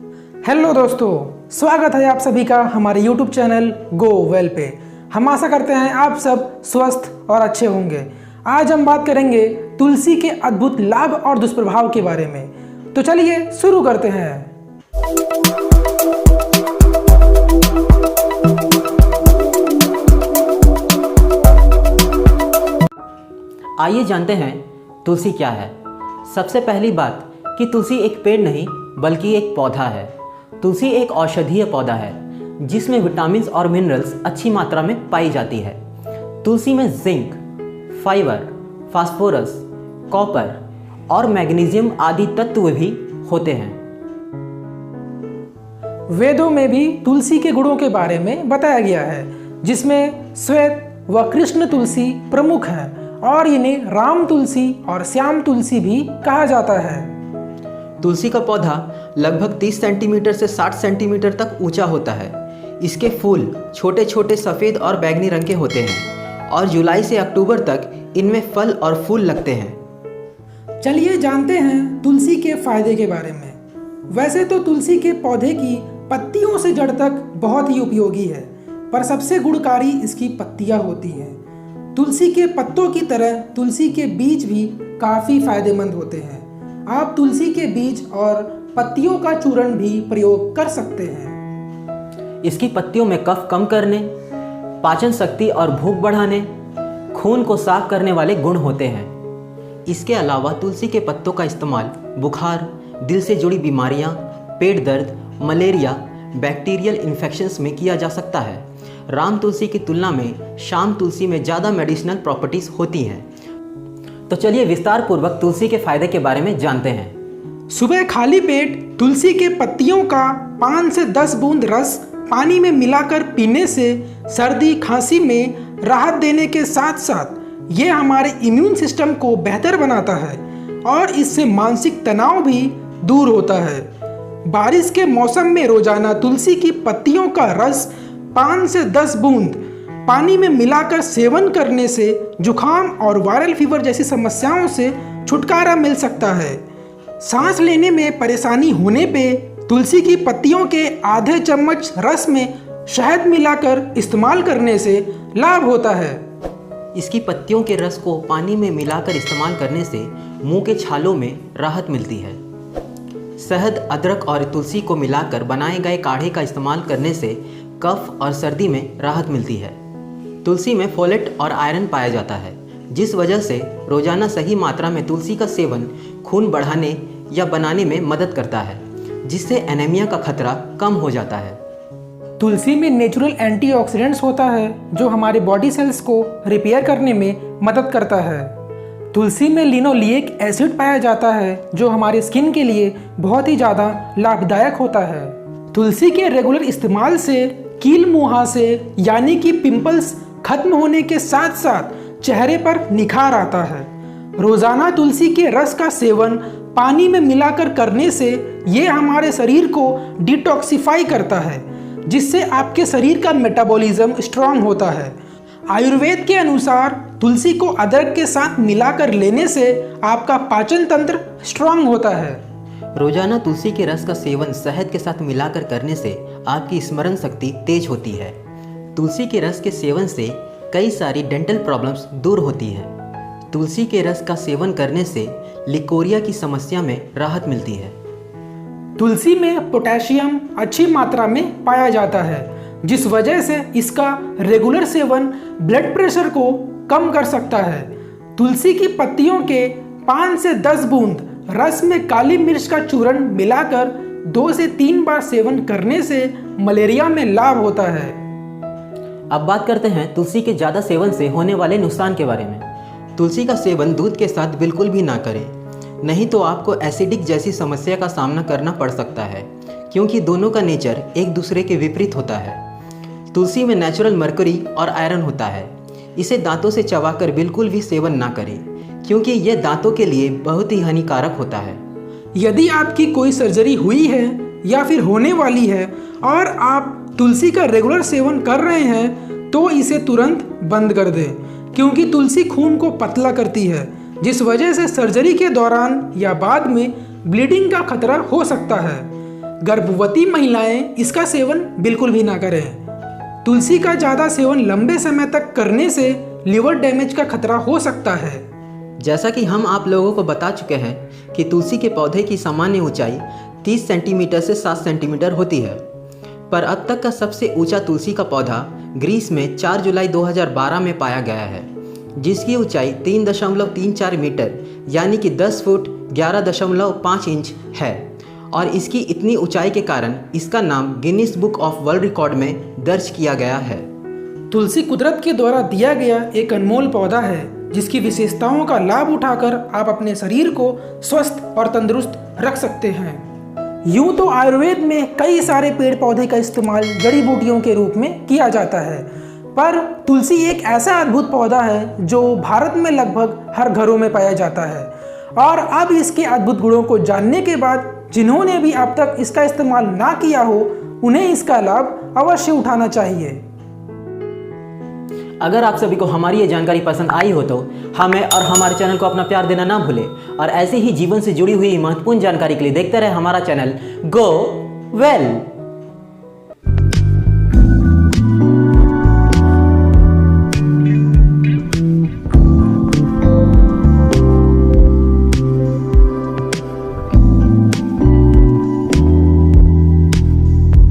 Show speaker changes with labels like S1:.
S1: Hello दोस्तों, स्वागत है आप सभी का हमारे YouTube चैनल गो वेल पे। हम आशा करते हैं आप सब स्वस्थ और अच्छे होंगे। आज हम बात करेंगे तुलसी के अद्भुत लाभ और दुष्प्रभाव के बारे में। तो चलिए शुरू करते हैं।
S2: आइए जानते हैं तुलसी क्या है। सबसे पहली बात कि तुलसी एक पेड़ नहीं बल्कि एक पौधा है। तुलसी एक औषधीय पौधा है जिसमें विटामिन्स और मिनरल्स अच्छी मात्रा में पाई जाती है। तुलसी में जिंक, फाइबर, फास्फोरस, कॉपर और मैग्नीशियम आदि तत्व भी होते हैं।
S1: वेदों में भी तुलसी के गुणों के बारे में बताया गया है, जिसमें श्वेत व कृष्ण तुलसी प्रमुख हैं और इन्हें राम तुलसी और श्याम तुलसी भी कहा जाता है।
S2: तुलसी का पौधा लगभग 30 सेंटीमीटर से 60 सेंटीमीटर तक ऊंचा होता है। इसके फूल छोटे छोटे सफ़ेद और बैंगनी रंग के होते हैं और जुलाई से अक्टूबर तक इनमें फल और फूल लगते हैं।
S1: चलिए जानते हैं तुलसी के फायदे के बारे में। वैसे तो तुलसी के पौधे की पत्तियों से जड़ तक बहुत ही उपयोगी है, पर सबसे गुणकारी इसकी पत्तियां होती हैं। तुलसी के पत्तों की तरह तुलसी के बीज भी काफ़ी फायदेमंद होते हैं। आप तुलसी के बीज और पत्तियों का चूर्ण भी प्रयोग कर सकते हैं।
S2: इसकी पत्तियों में कफ कम करने, पाचन शक्ति और भूख बढ़ाने, खून को साफ करने वाले गुण होते हैं। इसके अलावा तुलसी के पत्तों का इस्तेमाल बुखार, दिल से जुड़ी बीमारियां, पेट दर्द, मलेरिया, बैक्टीरियल इन्फेक्शंस में किया जा सकता है। राम तुलसी की तुलना में श्याम तुलसी में ज़्यादा मेडिसिनल प्रॉपर्टीज़ होती हैं। तो चलिए विस्तार पूर्वक तुलसी के फायदे के बारे में जानते हैं।
S1: सुबह खाली पेट तुलसी के पत्तियों का 5 से 10 बूंद रस पानी में मिलाकर पीने से सर्दी खांसी में राहत देने के साथ साथ ये हमारे इम्यून सिस्टम को बेहतर बनाता है और इससे मानसिक तनाव भी दूर होता है। बारिश के मौसम में रोजाना तुलसी की पत्तियों का रस 5 से 10 बूंद पानी में मिलाकर सेवन करने से जुखाम और वायरल फीवर जैसी समस्याओं से छुटकारा मिल सकता है। सांस लेने में परेशानी होने पे तुलसी की पत्तियों के आधे चम्मच रस में शहद मिलाकर इस्तेमाल करने से लाभ होता है।
S2: इसकी पत्तियों के रस को पानी में मिलाकर इस्तेमाल करने से मुंह के छालों में राहत मिलती है। शहद, अदरक और तुलसी को मिलाकर बनाए गए काढ़े का इस्तेमाल करने से कफ और सर्दी में राहत मिलती है। तुलसी में फोलेट और आयरन पाया जाता है, जिस वजह से रोजाना सही मात्रा में तुलसी का सेवन खून बढ़ाने या बनाने में मदद करता है, जिससे एनीमिया का खतरा कम हो जाता है।
S1: तुलसी में नेचुरल एंटीऑक्सीडेंट्स होता है जो हमारे बॉडी सेल्स को रिपेयर करने में मदद करता है। तुलसी में लिनोलिक एसिड पाया जाता है जो हमारे स्किन के लिए बहुत ही ज़्यादा लाभदायक होता है। तुलसी के रेगुलर इस्तेमाल से कील मुहासे यानी कि पिंपल्स खत्म होने के साथ साथ चेहरे पर निखार आता है। रोजाना तुलसी के रस का सेवन पानी में मिलाकर करने से ये हमारे शरीर को डिटॉक्सिफाई करता है, जिससे आपके शरीर का मेटाबॉलिज्म स्ट्रांग होता है। आयुर्वेद के अनुसार तुलसी को अदरक के साथ मिलाकर लेने से आपका पाचन तंत्र स्ट्रांग होता है।
S2: रोजाना तुलसी के रस का सेवन शहद के साथ मिलाकर करने से आपकी स्मरण शक्ति तेज होती है। तुलसी के रस के सेवन से कई सारी डेंटल प्रॉब्लम्स दूर होती हैं। तुलसी के रस का सेवन करने से लिकोरिया की समस्या में राहत मिलती है।
S1: तुलसी में पोटेशियम अच्छी मात्रा में पाया जाता है, जिस वजह से इसका रेगुलर सेवन ब्लड प्रेशर को कम कर सकता है। तुलसी की पत्तियों के 5 से 10 बूंद रस में काली मिर्च का चूर्ण मिलाकर 2 से 3 बार सेवन करने से मलेरिया में लाभ होता है।
S2: अब बात करते हैं तुलसी के ज़्यादा सेवन से होने वाले नुकसान के बारे में। तुलसी का सेवन दूध के साथ बिल्कुल भी ना करें, नहीं तो आपको एसिडिक जैसी समस्या का सामना करना पड़ सकता है, क्योंकि दोनों का नेचर एक दूसरे के विपरीत होता है। तुलसी में नेचुरल मरकरी और आयरन होता है। इसे दांतों से चबाकर बिल्कुल भी सेवन ना करें, क्योंकि यह दांतों के लिए बहुत ही हानिकारक होता है।
S1: यदि आपकी कोई सर्जरी हुई है या फिर होने वाली है और आप तुलसी का रेगुलर सेवन कर रहे हैं तो इसे तुरंत बंद कर दें, क्योंकि तुलसी खून को पतला करती है, जिस वजह से सर्जरी के दौरान या बाद में ब्लीडिंग का खतरा हो सकता है। गर्भवती महिलाएं इसका सेवन बिल्कुल भी ना करें। तुलसी का ज़्यादा सेवन लंबे समय तक करने से लिवर डैमेज का खतरा हो सकता है।
S2: जैसा कि हम आप लोगों को बता चुके हैं कि तुलसी के पौधे की सामान्य ऊंचाई 30 सेंटीमीटर से 7 सेंटीमीटर होती है, पर अब तक का सबसे ऊंचा तुलसी का पौधा ग्रीस में 4 जुलाई 2012 में पाया गया है, जिसकी ऊंचाई 3.34 मीटर यानी कि 10 फुट 11.5 इंच है और इसकी इतनी ऊंचाई के कारण इसका नाम Guinness book of world record में दर्ज किया गया है।
S1: तुलसी कुदरत के द्वारा दिया गया एक अनमोल पौधा है, जिसकी विशेषताओं का लाभ उठाकर आप अपने शरीर को स्वस्थ और तंदुरुस्त रख सकते हैं। यूं तो आयुर्वेद में कई सारे पेड़ पौधे का इस्तेमाल जड़ी बूटियों के रूप में किया जाता है, पर तुलसी एक ऐसा अद्भुत पौधा है जो भारत में लगभग हर घरों में पाया जाता है। और अब इसके अद्भुत गुणों को जानने के बाद जिन्होंने भी अब तक इसका इस्तेमाल ना किया हो, उन्हें इसका लाभ अवश्य उठाना चाहिए।
S2: अगर आप सभी को हमारी ये जानकारी पसंद आई हो तो हमें और हमारे चैनल को अपना प्यार देना ना भूलें और ऐसे ही जीवन से जुड़ी हुई महत्वपूर्ण जानकारी के लिए देखते रहे हमारा चैनल गो वेल।